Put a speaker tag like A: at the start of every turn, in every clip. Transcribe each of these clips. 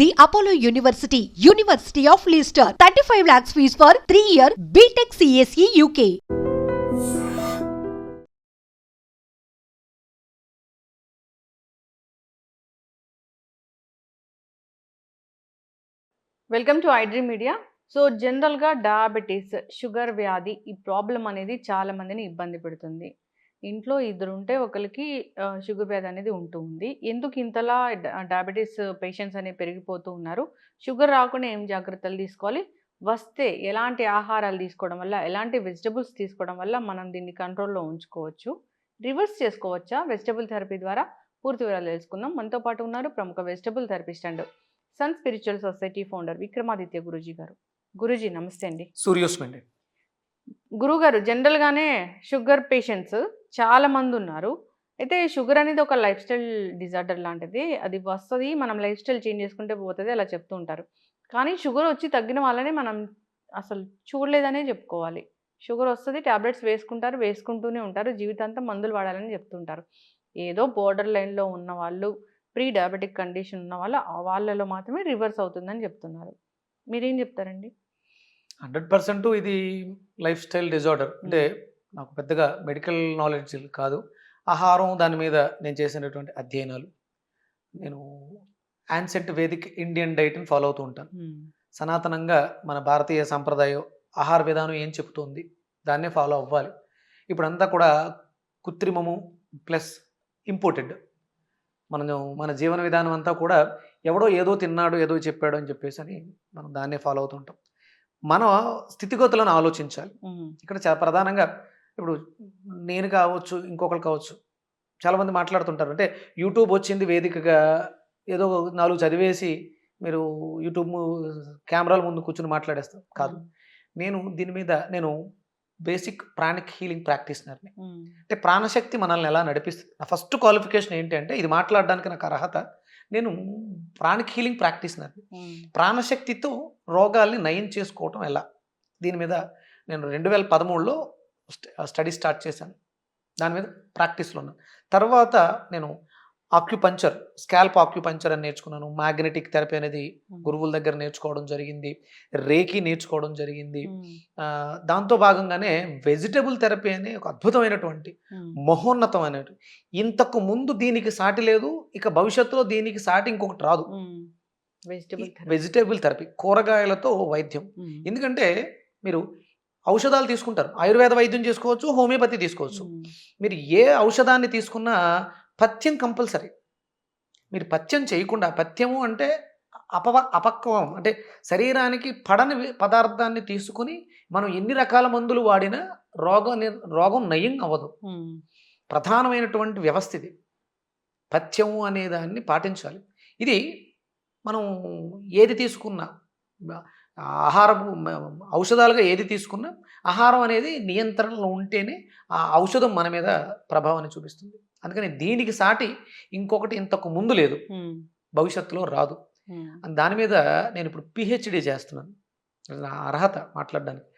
A: The Apollo University, University of Leicester. 35 lakhs fees for 3-year BTech CSE UK.
B: Welcome to iDream media. So జనరల్గా diabetes, sugar వ్యాధి ఈ problem అనేది చాలా మందిని ఇబ్బంది పెడుతుంది. ఇంట్లో ఇద్దరు ఉంటే ఒకరికి షుగర్ వ్యాధి అనేది ఉంటూ ఉంది. ఎందుకు ఇంతలా డయాబెటీస్ పేషెంట్స్ అనేవి పెరిగిపోతూ ఉన్నారు? షుగర్ రాకుండా ఏం జాగ్రత్తలు తీసుకోవాలి? వస్తే ఎలాంటి ఆహారాలు తీసుకోవడం వల్ల, ఎలాంటి వెజిటబుల్స్ తీసుకోవడం వల్ల మనం దీన్ని కంట్రోల్లో ఉంచుకోవచ్చు? రివర్స్ చేసుకోవచ్చా వెజిటబుల్ థెరపీ ద్వారా? పూర్తి వివరాలు తెలుసుకుందాం. మనతో పాటు ఉన్నారు ప్రముఖ vegetable therapist and sun spiritual society founder Vikramaditya Guruji గారు. గురూజీ నమస్తే అండి.
C: సూర్యోస్మండి.
B: గురుగారు, జనరల్గానే షుగర్ పేషెంట్స్ చాలా మంది ఉన్నారు. అయితే షుగర్ అనేది ఒక లైఫ్ స్టైల్ డిజార్డర్ లాంటిది. అది వస్తుంది, మనం లైఫ్ స్టైల్ చేంజ్ చేసుకుంటే పోతుంది అలా చెప్తూ ఉంటారు. కానీ షుగర్ వచ్చి తగ్గిన వాళ్ళని మనం అసలు చూడలేదనే చెప్పుకోవాలి. షుగర్ వస్తుంది, ట్యాబ్లెట్స్ వేసుకుంటారు, వేసుకుంటూనే ఉంటారు, జీవితాంతం మందులు వాడాలని చెప్తుంటారు. ఏదో బోర్డర్ లైన్లో ఉన్న వాళ్ళు, ప్రీ డయాబెటిక్ కండిషన్ ఉన్న వాళ్ళలో మాత్రమే రివర్స్ అవుతుందని చెప్తున్నారు. మీరేం చెప్తారండి?
C: 100% ఇది లైఫ్ స్టైల్ డిజార్డర్. అంటే నాకు పెద్దగా మెడికల్ నాలెడ్జ్ కాదు. ఆహారం దాని మీద నేను చేసినటువంటి అధ్యయనాలు, నేను యాన్సెంట్ వేదిక్ ఇండియన్ డైట్ని ఫాలో అవుతూ ఉంటాను. సనాతనంగా మన భారతీయ సాంప్రదాయం ఆహార విధానం ఏం చెప్తుంది దాన్నే ఫాలో అవ్వాలి. ఇప్పుడంతా కూడా కృత్రిమము ప్లస్ ఇంపోర్టెడ్. మన జీవన విధానం అంతా కూడా ఎవడో ఏదో తిన్నాడు, ఏదో చెప్పాడు అని చెప్పేసి అని మనం దాన్నే ఫాలో అవుతుంటాం. మన స్థితిగతులను ఆలోచించాలి. ఇక్కడ చాలా ప్రధానంగా ఇప్పుడు నేను కావచ్చు, ఇంకొకరు కావచ్చు, చాలామంది మాట్లాడుతుంటారు. అంటే యూట్యూబ్ వచ్చింది వేదికగా, ఏదో 4 చదివేసి మీరు యూట్యూబ్ కెమెరాల ముందు కూర్చుని మాట్లాడేస్తాం కాదు. దీని మీద నేను బేసిక్ ప్రాణిక్ హీలింగ్ ప్రాక్టీషనర్ని. అంటే ప్రాణశక్తి మనల్ని ఎలా నడిపిస్తుంది. నా ఫస్ట్ క్వాలిఫికేషన్ ఏంటి అంటే, ఇది మాట్లాడడానికి నాకు అర్హత, నేను ప్రాణిక్ హీలింగ్ ప్రాక్టీషనర్ని. ప్రాణశక్తితో రోగాల్ని నయం చేసుకోవటం ఎలా, దీని మీద నేను 2013లో స్టడీ స్టార్ట్ చేశాను. దాని మీద ప్రాక్టీస్లో ఉన్నాను. తర్వాత నేను ఆక్యుపంచర్, స్కాల్ప్ ఆక్యుపంచర్ అని నేర్చుకున్నాను. మ్యాగ్నెటిక్ థెరపీ అనేది గురువుల దగ్గర నేర్చుకోవడం జరిగింది. రేకి నేర్చుకోవడం జరిగింది. దాంతో భాగంగానే వెజిటబుల్ థెరపీ అనే ఒక అద్భుతమైనటువంటి మహోన్నతమైనటువంటి, ఇంతకు ముందు దీనికి సాటి లేదు, ఇక భవిష్యత్తులో దీనికి సాటి ఇంకొకటి రాదు. వెజిటబుల్ థెరపీ, కూరగాయలతో వైద్యం. ఎందుకంటే మీరు ఔషధాలు తీసుకుంటారు, ఆయుర్వేద వైద్యం చేసుకోవచ్చు, హోమియోపతి తీసుకోవచ్చు. మీరు ఏ ఔషధాన్ని తీసుకున్నా పథ్యం కంపల్సరీ. మీరు పథ్యం చేయకుండా, పథ్యము అంటే అపక్వం, అంటే శరీరానికి పడని పదార్థాన్ని తీసుకుని మనం ఎన్ని రకాల మందులు వాడినా రోగం నయం అవ్వదు. ప్రధానమైనటువంటి వ్యవస్థ ఇది. పథ్యము అనే దాన్ని పాటించాలి. ఇది మనం ఏది తీసుకున్నా, ఆహారము ఔషధాలుగా ఏది తీసుకున్నా, ఆహారం అనేది నియంత్రణలో ఉంటేనే ఆ ఔషధం మన మీద ప్రభావాన్ని చూపిస్తుంది. అందుకని దీనికి సాటి ఇంకొకటి ఇంతకు ముందు లేదు, భవిష్యత్తులో రాదు. దాని మీద నేను ఇప్పుడు పిహెచ్డి చేస్తున్నాను. నా అర్హత మాట్లాడడానికి.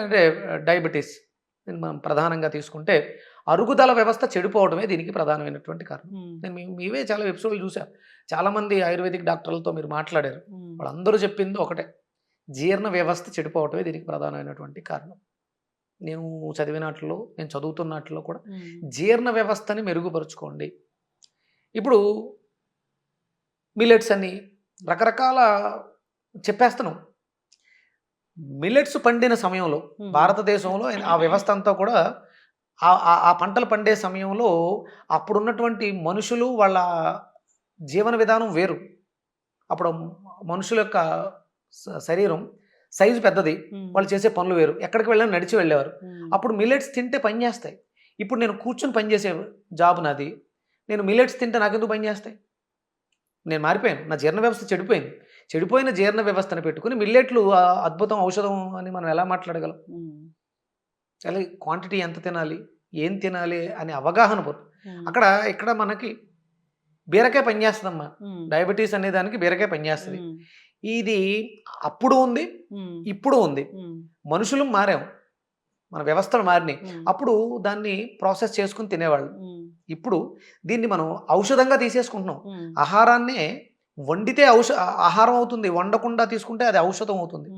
C: అంటే డయాబెటీస్ మనం ప్రధానంగా తీసుకుంటే అరుగుదల వ్యవస్థ చెడిపోవడమే దీనికి ప్రధానమైనటువంటి కారణం. నేను మీవే చాలా ఎపిసోడ్లు చూసాను. చాలామంది ఆయుర్వేదిక్ డాక్టర్లతో మీరు మాట్లాడారు. వాళ్ళందరూ చెప్పింది ఒకటే, జీర్ణ వ్యవస్థ చెడిపోవటమే దీనికి ప్రధానమైనటువంటి కారణం. నేను చదివినట్లో, నేను చదువుతున్నట్లో కూడా జీర్ణ వ్యవస్థని మెరుగుపరుచుకోండి. ఇప్పుడు మిల్లెట్స్ అని రకరకాల చెప్పేస్తున్నాం. మిల్లెట్స్ పండిన సమయంలో భారతదేశంలో ఆ వ్యవస్థ అంతా కూడా ఆ పంటలు పండే సమయంలో అప్పుడున్నటువంటి మనుషులు వాళ్ళ జీవన విధానం వేరు. అప్పుడు మనుషుల యొక్క శరీరం సైజు పెద్దది, వాళ్ళు చేసే పనులు వేరు, ఎక్కడికి వెళ్ళినా నడిచి వెళ్ళేవారు. అప్పుడు మిల్లెట్స్ తింటే పని చేస్తాయి. ఇప్పుడు నేను కూర్చొని పనిచేసే జాబ్ నాది, నేను మిల్లెట్స్ తింటే నాకెందుకు పని చేస్తాయి? నేను మారిపోయాను, నా జీర్ణ వ్యవస్థ చెడిపోయింది. చెడిపోయిన జీర్ణ వ్యవస్థను పెట్టుకుని మిల్లెట్లు అద్భుతం ఔషధం అని మనం ఎలా మాట్లాడగలం? అలాగే క్వాంటిటీ ఎంత తినాలి, ఏం తినాలి అనే అవగాహన పోదు. ఇక్కడ మనకి బీరకాయ పనిచేస్తుందమ్మా. డయాబెటీస్ అనే దానికి బీరకాయ పనిచేస్తుంది. ఇది అప్పుడు ఉంది, ఇప్పుడు ఉంది. మనుషులు మారాం, మన వ్యవస్థలు మారినాయి. అప్పుడు దాన్ని ప్రాసెస్ చేసుకుని తినేవాళ్ళు. ఇప్పుడు దీన్ని మనం ఔషధంగా తీసేసుకుంటున్నాం. ఆహారాన్నే వండితే ఆహారం అవుతుంది, వండకుండా తీసుకుంటే అది ఔషధం అవుతుంది.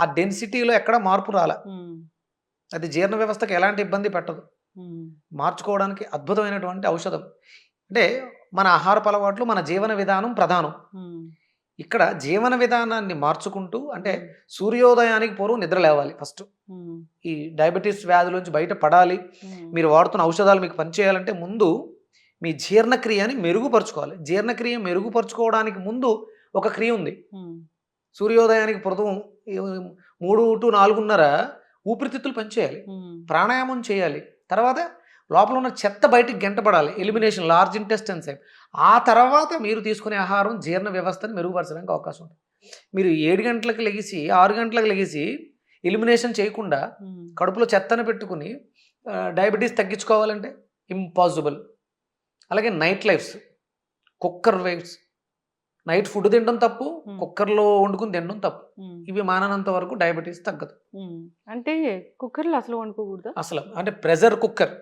C: ఆ డెన్సిటీలో ఎక్కడ మార్పు రాల, అది జీర్ణ వ్యవస్థకి ఎలాంటి ఇబ్బంది పెట్టదు, మార్చుకోవడానికి అద్భుతమైనటువంటి ఔషధం. అంటే మన ఆహారపు అలవాట్లు, మన జీవన విధానం ప్రధానం. ఇక్కడ జీవన విధానాన్ని మార్చుకుంటూ, అంటే సూర్యోదయానికి పూర్వం నిద్ర లేవాలి ఫస్ట్. ఈ డయాబెటీస్ వ్యాధుల నుంచి బయట పడాలి, మీరు వాడుతున్న ఔషధాలు మీకు పనిచేయాలంటే ముందు మీ జీర్ణక్రియని మెరుగుపరుచుకోవాలి. జీర్ణక్రియ మెరుగుపరుచుకోవడానికి ముందు ఒక క్రియ ఉంది. సూర్యోదయానికి పూర్వం 3 to 4:30 ఊపిరితిత్తులు పనిచేయాలి, ప్రాణాయామం చేయాలి. తర్వాత లోపల ఉన్న చెత్త బయటికి గెంటపడాలి, ఎలిమినేషన్, లార్జ్ ఇంటెస్టైన్ సైడ్. ఆ తర్వాత మీరు తీసుకునే ఆహారం జీర్ణ వ్యవస్థను మెరుగుపరచడానికి అవకాశం ఉంటుంది. మీరు 7 గంటలకు లెగిసి 6 గంటలకు లెగిసి ఎలిమినేషన్ చేయకుండా కడుపులో చెత్తను పెట్టుకుని డయాబెటీస్ తగ్గించుకోవాలంటే ఇంపాసిబుల్. అలాగే నైట్ లైఫ్స్, కుక్కర్ వైఫ్స్, నైట్ ఫుడ్ తినడం తప్పు, కుక్కర్లో వండుకుని తినడం తప్పు. ఇవి మాననంత వరకు డయాబెటీస్ తగ్గదు.
B: అంటే కుక్కర్లో అసలు వండుకోకూడదా?
C: అసలు అంటే ప్రెషర్ కుక్కర్,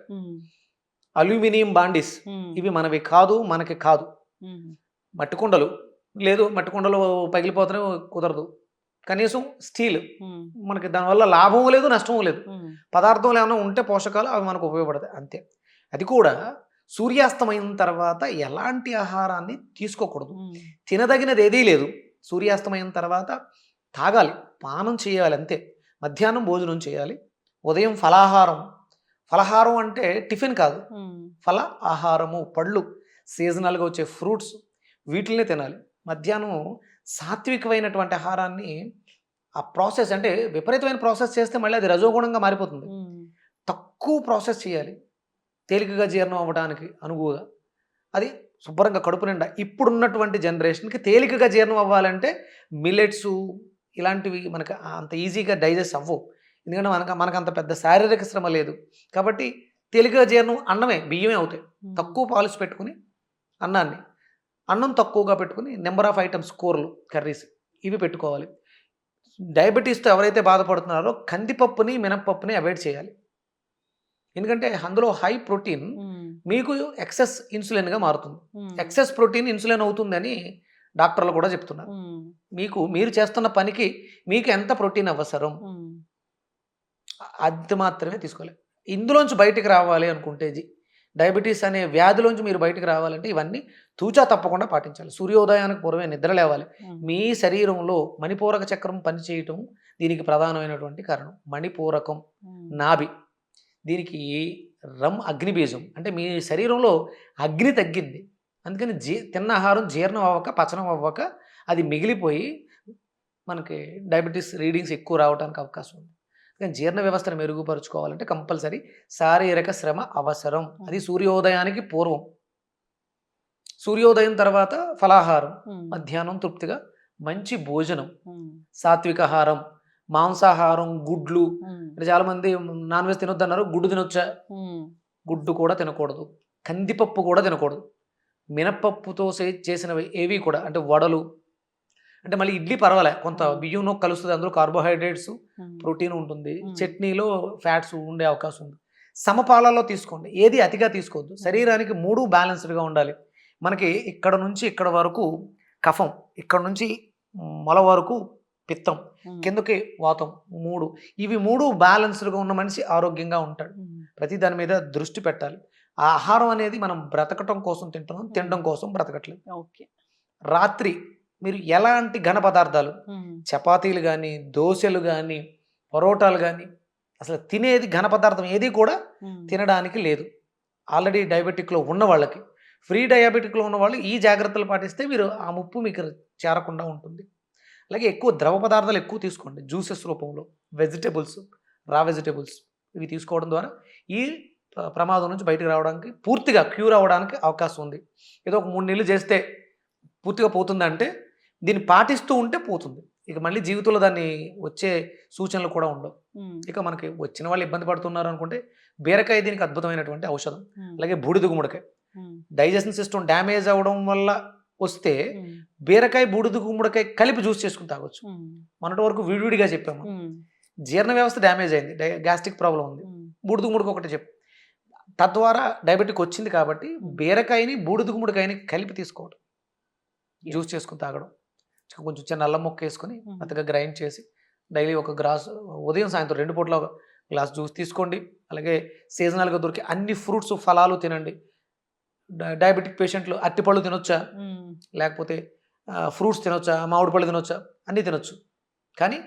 C: అల్యూమినియం బాండీస్ ఇవి మనవి కాదు, మనకి కాదు. మట్టి కుండలు లేదు, మట్టి కుండలు పగిలిపోతేనే కుదరదు. కనీసం స్టీల్, మనకి దానివల్ల లాభం లేదు, నష్టం లేదు. పదార్థాలు ఏమైనా ఉంటే పోషకాలు అవి మనకు ఉపయోగపడతాయి అంతే. అది కూడా సూర్యాస్తమైన తర్వాత ఎలాంటి ఆహారాన్ని తీసుకోకూడదు, తినదగినది ఏదీ లేదు. సూర్యాస్తమైన తర్వాత తాగాలి, పానం చేయాలి అంతే. మధ్యాహ్నం భోజనం చేయాలి, ఉదయం ఫలాహారం. ఫలహారం అంటే టిఫిన్ కాదు, ఫల ఆహారము, పళ్ళు, సీజనల్గా వచ్చే ఫ్రూట్స్, వీటిల్నే తినాలి. మధ్యాహ్నం సాత్వికమైనటువంటి ఆహారాన్ని, ఆ ప్రాసెస్ అంటే విపరీతమైన ప్రాసెస్ చేస్తే మళ్ళీ అది రజోగుణంగా మారిపోతుంది. తక్కువ ప్రాసెస్ చేయాలి, తేలికగా జీర్ణం అవ్వడానికి అనుగుగా. అది శుభ్రంగా కడుపు నిండా. ఇప్పుడున్నటువంటి జనరేషన్కి తేలికగా జీర్ణం అవ్వాలంటే మిల్లెట్స్ ఇలాంటివి మనకు అంత ఈజీగా డైజెస్ట్ అవ్వవు. ఎందుకంటే మనకు అంత పెద్ద శారీరక శ్రమ లేదు. కాబట్టి తేలికగా జీర్ణం అన్నమే, బియ్యమే అవుతాయి. తక్కువ పాలిష్ పెట్టుకుని అన్నం తక్కువగా పెట్టుకుని నెంబర్ ఆఫ్ ఐటమ్స్, కూరలు, కర్రీస్ ఇవి పెట్టుకోవాలి. డయాబెటీస్తో ఎవరైతే బాధపడుతున్నారో కందిపప్పుని, మినపప్పుని అవాయిడ్ చేయాలి. ఎందుకంటే అందులో హై ప్రోటీన్ మీకు ఎక్సెస్ ఇన్సులిన్గా మారుతుంది. ఎక్సెస్ ప్రోటీన్ ఇన్సులిన్ అవుతుందని డాక్టర్లు కూడా చెప్తున్నారు. మీరు చేస్తున్న పనికి మీకు ఎంత ప్రోటీన్ అవసరం అది మాత్రమే తీసుకోవాలి. ఇందులోంచి బయటికి రావాలి అనుకుంటే, డయాబెటీస్ అనే వ్యాధిలోంచి మీరు బయటికి రావాలంటే ఇవన్నీ తూచా తప్పకుండా పాటించాలి. సూర్యోదయానికి పూర్వమే నిద్ర లేవాలి. మీ శరీరంలో మణిపూరక చక్రం పనిచేయటం దీనికి ప్రధానమైనటువంటి కారణం. మణిపూరకం, నాభి, దీనికి అగ్నిబీజం. అంటే మీ శరీరంలో అగ్ని తగ్గింది, అందుకని తిన్న ఆహారం జీర్ణం అవ్వక, పచనం అవ్వక అది మిగిలిపోయి మనకి డయాబెటీస్ రీడింగ్స్ ఎక్కువ రావడానికి అవకాశం ఉంది. కానీ జీర్ణ వ్యవస్థను మెరుగుపరుచుకోవాలంటే కంపల్సరీ శారీరక శ్రమ అవసరం. అది సూర్యోదయానికి పూర్వం. సూర్యోదయం తర్వాత ఫలాహారం, మధ్యాహ్నం తృప్తిగా మంచి భోజనం, సాత్విక ఆహారం, మాంసాహారం, గుడ్లు. అంటే చాలా మంది నాన్ వెజ్ తినొద్దు అన్నారు, గుడ్డు తినొచ్చా? గుడ్డు కూడా తినకూడదు, కందిపప్పు కూడా తినకూడదు. మినపప్పుతో చేసినవి ఏవి కూడా, అంటే వడలు, అంటే మళ్ళీ ఇడ్లీ పర్వాలే, కొంత బియ్యంలో కలుస్తుంది, అందులో కార్బోహైడ్రేట్స్, ప్రోటీన్ ఉంటుంది, చట్నీలో ఫ్యాట్స్ ఉండే అవకాశం ఉంది. సమపాలలో తీసుకోండి, ఏది అతిగా తీసుకోవద్దు. శరీరానికి 3 బ్యాలెన్స్డ్గా ఉండాలి. మనకి ఇక్కడ నుంచి ఇక్కడ వరకు కఫం, ఇక్కడ నుంచి మొల వరకు పిత్తం, కిందకి వాతం, 3. ఇవి 3 బ్యాలెన్స్డ్గా ఉన్న మనిషి ఆరోగ్యంగా ఉంటాడు. ప్రతి దాని మీద దృష్టి పెట్టాలి. ఆ ఆహారం అనేది మనం బ్రతకటం కోసం తింటున్నాం, తినడం కోసం బ్రతకట్లేదు.
B: ఓకే.
C: రాత్రి మీరు ఎలాంటి ఘన పదార్థాలు, చపాతీలు కానీ, దోశలు కానీ, పరోటాలు కానీ, అసలు తినేది ఘన పదార్థం ఏది కూడా తినడానికి లేదు. ఆల్రెడీ డయాబెటిక్లో ఉన్న వాళ్ళకి, ఫ్రీ డయాబెటిక్లో ఉన్న వాళ్ళు ఈ జాగ్రత్తలు పాటిస్తే మీరు ఆ ముప్పు మీకు చేరకుండా ఉంటుంది. అలాగే ఎక్కువ ద్రవ పదార్థాలు ఎక్కువ తీసుకోండి, జ్యూసెస్ రూపంలో, వెజిటేబుల్స్, రా వెజిటేబుల్స్ ఇవి తీసుకోవడం ద్వారా ఈ ప్రమాదం నుంచి బయటకు రావడానికి, పూర్తిగా క్యూర్ అవ్వడానికి అవకాశం ఉంది. ఏదో ఒక 3 నెలలు చేస్తే పూర్తిగా పోతుందంటే దీన్ని పాటిస్తూ ఉంటే పోతుంది. ఇక మళ్ళీ జీవితంలో దాన్ని వచ్చే సూచనలు కూడా ఉండవు. ఇక మనకి వచ్చిన వాళ్ళు ఇబ్బంది పడుతున్నారు అనుకుంటే బీరకాయ దీనికి అద్భుతమైనటువంటి ఔషధం. అలాగే బూడిద గుమ్మడికాయ, డైజెషన్ సిస్టమ్ డ్యామేజ్ అవ్వడం వల్ల వస్తే బీరకాయ, బూడిద గుమ్మడికాయ కలిపి జ్యూస్ చేసుకుని తాగొచ్చు. మొన్నటి వరకు విడివిడిగా చెప్పాము. జీర్ణ వ్యవస్థ డ్యామేజ్ అయింది, గ్యాస్ట్రిక్ ప్రాబ్లం ఉంది, బూడిద గుమ్మడికాయ ఒకటి చెప్పు. తద్వారా డయాబెటిక్ వచ్చింది. కాబట్టి బీరకాయని, బూడిద గుమ్మడికాయని కలిపి తీసుకోవడం, జ్యూస్ చేసుకుని తాగడం, కొంచెం చిన్న అల్లం ముక్క వేసుకొని
B: Mhm.
C: మెత్తగా గ్రైండ్ చేసి డైలీ ఒక గ్లాస్, ఉదయం సాయంత్రం 2 పూట్ల ఒక గ్లాస్ జ్యూస్ తీసుకోండి. అలాగే సీజనల్గా దొరికే అన్ని ఫ్రూట్స్ ఫలాలు తినండి. డయాబెటిక్ పేషెంట్లు అరటిపళ్ళు తినొచ్చా, లేకపోతే ఫ్రూట్స్ తినొచ్చా, మామిడి పళ్ళు తినొచ్చా, అన్నీ తినొచ్చు. కానీ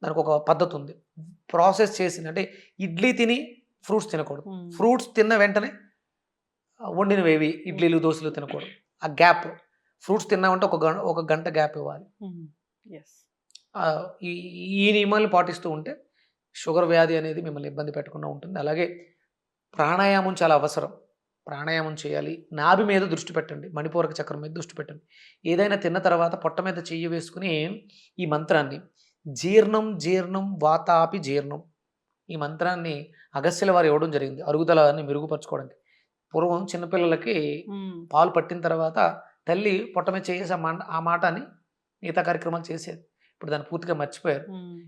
C: దానికి ఒక పద్ధతి ఉంది. ప్రాసెస్ చేసింది అంటే ఇడ్లీ తిని ఫ్రూట్స్ తినకూడదు. ఫ్రూట్స్ తిన్న వెంటనే వండినవేవి ఇడ్లీలు దోశలు తినకూడదు. ఆ గ్యాప్, ఫ్రూట్స్ తిన్నామంటే ఒక గంట గ్యాప్ ఇవ్వాలి. ఆ, ఈ ఈ నియమాలను పాటిస్తూ ఉంటే షుగర్ వ్యాధి అనేది మిమ్మల్ని ఇబ్బంది పెట్టకుండా ఉంటుంది. అలాగే ప్రాణాయామం చాలా అవసరం. ప్రాణాయామం చేయాలి. నాభి మీద దృష్టి పెట్టండి, మణిపూరక చక్రం మీద దృష్టి పెట్టండి. ఏదైనా తిన్న తర్వాత పొట్ట మీద చెయ్యి వేసుకుని ఈ మంత్రాన్ని జీర్ణం జీర్ణం వాతాపి జీర్ణం, ఈ మంత్రాన్ని అగస్త్యుల వారు ఇవ్వడం జరిగింది అరుగుదలని మెరుగుపరచుకోవడానికి. పూర్వం చిన్నపిల్లలకి పాలు పట్టిన తర్వాత తల్లి పొట్ట మీద చేసి ఆ మాటని మిగతా కార్యక్రమాలు చేసేది. ఇప్పుడు దాన్ని పూర్తిగా మర్చిపోయారు.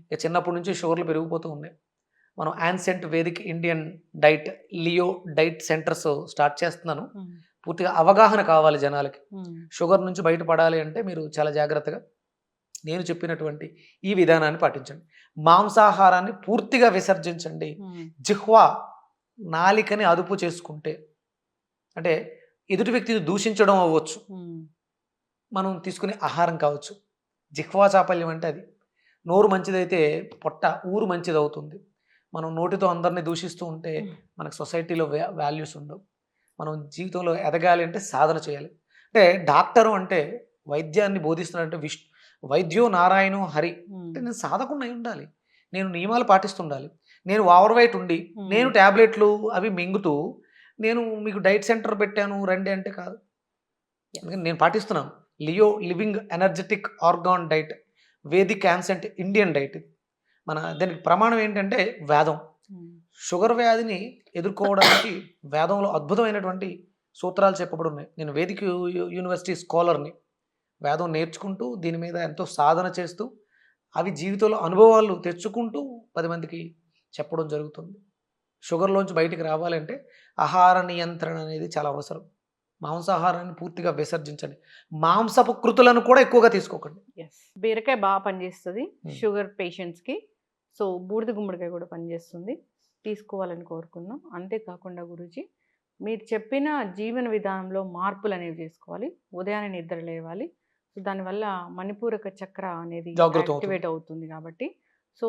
C: ఇక చిన్నప్పటి నుంచి షుగర్లు పెరిగిపోతూ ఉన్నాయి. మనం ancient Vedic Indian diet, Leo diet centres start చేస్తున్నాను. పూర్తిగా అవగాహన కావాలి జనాలకి. షుగర్ నుంచి బయటపడాలి అంటే మీరు చాలా జాగ్రత్తగా నేను చెప్పినటువంటి ఈ విధానాన్ని పాటించండి. మాంసాహారాన్ని పూర్తిగా విసర్జించండి. జిహ్వా, నాలికని అదుపు చేసుకుంటే, అంటే ఎదుటి వ్యక్తిని దూషించడం అవ్వచ్చు, మనం తీసుకునే ఆహారం కావచ్చు. జిహ్వా చాపల్యం అంటే అది. నోరు మంచిదైతే పొట్ట ఊరు మంచిది అవుతుంది. మనం నోటితో అందరినీ దూషిస్తూ ఉంటే మనకు సొసైటీలో వాల్యూస్ ఉండవు. మనం జీవితంలో ఎదగాలి అంటే సాధన చేయాలి. అంటే డాక్టరు అంటే వైద్యాన్ని బోధిస్తున్నాడంటే వైద్యో నారాయణో హరి అంటే నేను సాధకుండా అయి ఉండాలి, నేను నియమాలు పాటిస్తుండాలి. నేను ఓవర్ వెయిట్ ఉండి నేను ట్యాబ్లెట్లు అవి మింగుతూ నేను మీకు డైట్ సెంటర్ పెట్టాను రండి అంటే కాదు. అందుకని నేను పాటిస్తున్నాను Leo living energetic organ diet, Vedic ancient Indian diet. మన దానికి ప్రమాణం ఏంటంటే వేదం. షుగర్ వ్యాధిని ఎదుర్కోవడానికి వేదంలో అద్భుతమైనటువంటి సూత్రాలు చెప్పబడి ఉన్నాయి. నేను వేదిక్ యూనివర్సిటీ స్కాలర్ని. వేదం నేర్చుకుంటూ దీని మీద ఎంతో సాధన చేస్తూ అవి జీవితంలో అనుభవాలు తెచ్చుకుంటూ 10 మందికి చెప్పడం జరుగుతుంది. షుగర్లోంచి బయటికి రావాలంటే ఆహార నియంత్రణ అనేది చాలా అవసరం. మాంసాహారాన్ని పూర్తిగా విసర్జించండి. మాంసపు కృతులను కూడా ఎక్కువగా తీసుకోకండి.
B: బీరకాయ బాగా పనిచేస్తుంది షుగర్ పేషెంట్స్కి. సో బూడిద గుమ్మడికాయ కూడా పనిచేస్తుంది, తీసుకోవాలని కోరుకుందాం. అంతేకాకుండా గురూజీ, మీరు చెప్పిన జీవన విధానంలో మార్పులు అనేవి చేసుకోవాలి. ఉదయాన్నే నిద్ర లేవాలి. సో దానివల్ల మణిపూరక చక్ర అనేది యాక్టివేట్ అవుతుంది కాబట్టి, సో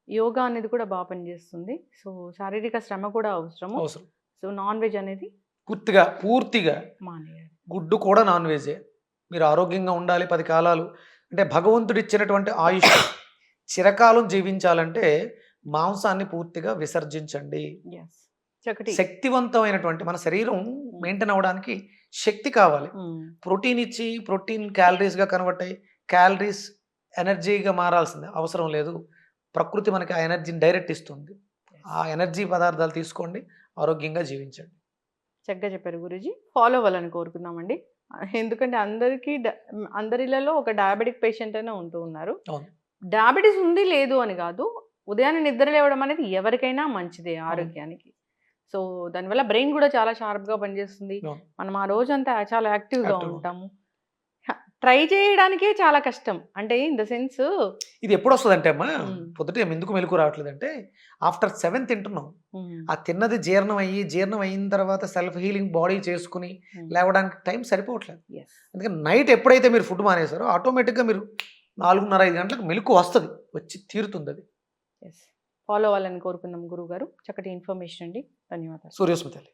B: యోగా అనేది కూడా బాగా పనిచేస్తుంది. సో శారీరక శ్రమ కూడా అవసరము. సో నాన్ వెజ్ అనేది
C: పూర్తిగా
B: మానేయాలి.
C: గుడ్డు కూడా నాన్ వెజే. మీరు ఆరోగ్యంగా ఉండాలి 10 కాలాలు అంటే భగవంతుడు ఇచ్చినటువంటి ఆయుష్ చిరకాలం జీవించాలంటే మాంసాన్ని పూర్తిగా విసర్జించండి. శక్తివంతమైనటువంటి మన శరీరం మెయింటైన్ అవ్వడానికి శక్తి కావాలి. ప్రోటీన్ ఇచ్చి ప్రోటీన్ క్యాలరీస్గా కన్వర్ట్ అయ్యి క్యాలరీస్ ఎనర్జీగా మారాల్సిందే అవసరం లేదు. ప్రకృతి మనకి ఆ ఎనర్జీని డైరెక్ట్ ఇస్తుంది. ఆ ఎనర్జీ పదార్థాలు తీసుకోండి, ఆరోగ్యంగా జీవించండి.
B: చక్కగా చెప్పారు గురూజీ. ఫాలో అవ్వాలని కోరుకుందామండి. ఎందుకంటే అందరిలో ఒక డయాబెటిక్ పేషెంట్ అయినా ఉంటూ ఉన్నారు. డయాబెటీస్ ఉంది లేదు అని కాదు, ఉదయాన్నే నిద్ర లేవడం అనేది ఎవరికైనా మంచిదే ఆరోగ్యానికి. సో దానివల్ల బ్రెయిన్ కూడా చాలా షార్ప్గా పనిచేస్తుంది. మనం ఆ రోజంతా చాలా యాక్టివ్గా ఉంటాము. ట్రై చేయడానికే చాలా కష్టం. అంటే ఇన్ ద సెన్స్
C: ఇది ఎప్పుడు వస్తుంది అంటే అమ్మా, పొద్దుట ఎందుకు మెలకు రావట్లేదు అంటే ఆఫ్టర్ 7 తింటున్నాం. ఆ తిన్నది జీర్ణం అయిన తర్వాత సెల్ఫ్ హీలింగ్ బాడీ చేసుకుని లేవడానికి టైం సరిపోవట్లేదు. అందుకని నైట్ ఎప్పుడైతే మీరు ఫుడ్ మానేసారో ఆటోమేటిక్గా మీరు 4:30-5 గంటలకు మెలకు వస్తుంది, వచ్చి తీరుతుంది. అది
B: ఫాలో అవ్వాలని కోరుకుందాం గురువు గారు. చక్కటి ఇన్ఫర్మేషన్ అండి. ధన్యవాదాలు.
C: సూర్యోస్మితల్లి.